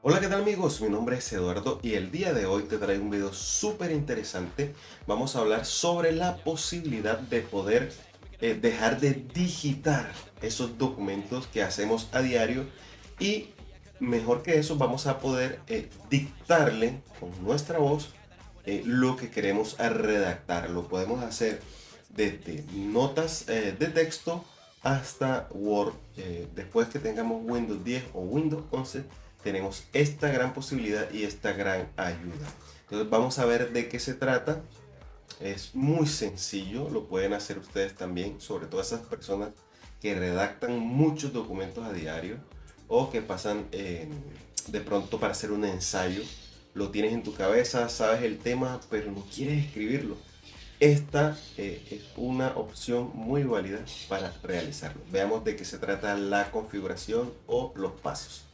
Hola, ¿qué tal amigos? Mi nombre es Eduardo y el día de hoy te traigo un video súper interesante. Vamos a hablar sobre la posibilidad de poder dejar de digitar esos documentos que hacemos a diario y mejor que eso vamos a poder dictarle con nuestra voz lo que queremos redactar. Lo podemos hacer desde notas de texto hasta Word. Después que tengamos Windows 10 o Windows 11 tenemos esta gran posibilidad y esta gran ayuda. Entonces vamos a ver de qué se trata. Es muy sencillo, lo pueden hacer ustedes también, sobre todo esas personas que redactan muchos documentos a diario o que pasan de pronto para hacer un ensayo. Lo tienes en tu cabeza, sabes el tema, pero no quieres escribirlo. Esta es una opción muy válida para realizarlo. Veamos de qué se trata la configuración o los pasos.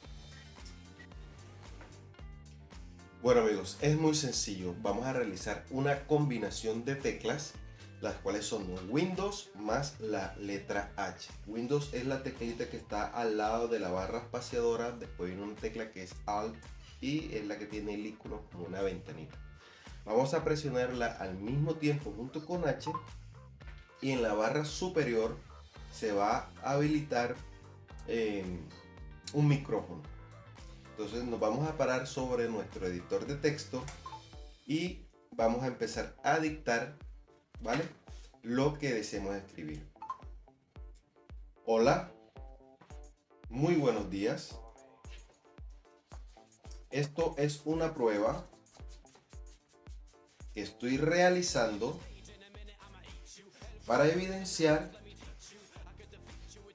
Bueno amigos, es muy sencillo. Vamos a realizar una combinación de teclas, las cuales son Windows más la letra H. Windows es la teclita que está al lado de la barra espaciadora, después viene una tecla que es Alt y es la que tiene el icono como una ventanita. Vamos a presionarla al mismo tiempo junto con H y en la barra superior se va a habilitar eh, un micrófono. Entonces nos vamos a parar sobre nuestro editor de texto y vamos a empezar a dictar, ¿vale? Lo que deseemos escribir. Hola, muy buenos días. Esto es una prueba que estoy realizando para evidenciar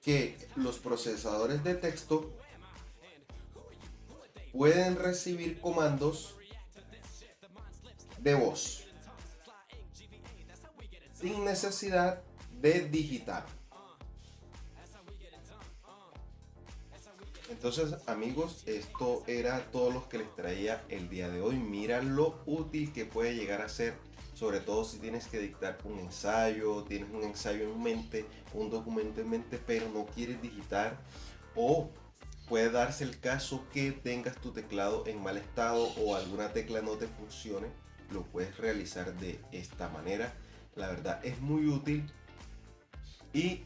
que los procesadores de texto pueden recibir comandos de voz sin necesidad de digitar. Entonces amigos, esto era todo lo que les traía el día de hoy. Mira lo útil que puede llegar a ser, sobre todo si tienes que dictar un ensayo, tienes un ensayo en mente, un documento en mente, pero no quieres digitar, o puede darse el caso que tengas tu teclado en mal estado o alguna tecla no te funcione. Lo puedes realizar de esta manera. La verdad es muy útil y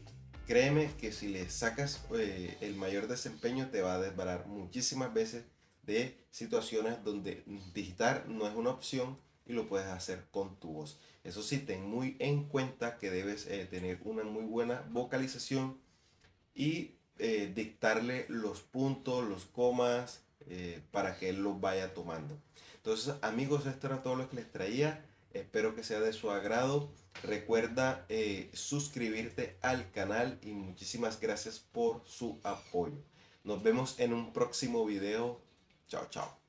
créeme que si le sacas el mayor desempeño te va a desbarar muchísimas veces de situaciones donde digitar no es una opción y lo puedes hacer con tu voz. Eso sí, ten muy en cuenta que debes tener una muy buena vocalización y dictarle los puntos, los comas, para que él los vaya tomando. Entonces, amigos, esto era todo lo que les traía. Espero que sea de su agrado. Recuerda suscribirte al canal y muchísimas gracias por su apoyo. Nos vemos en un próximo video. Chao, chao.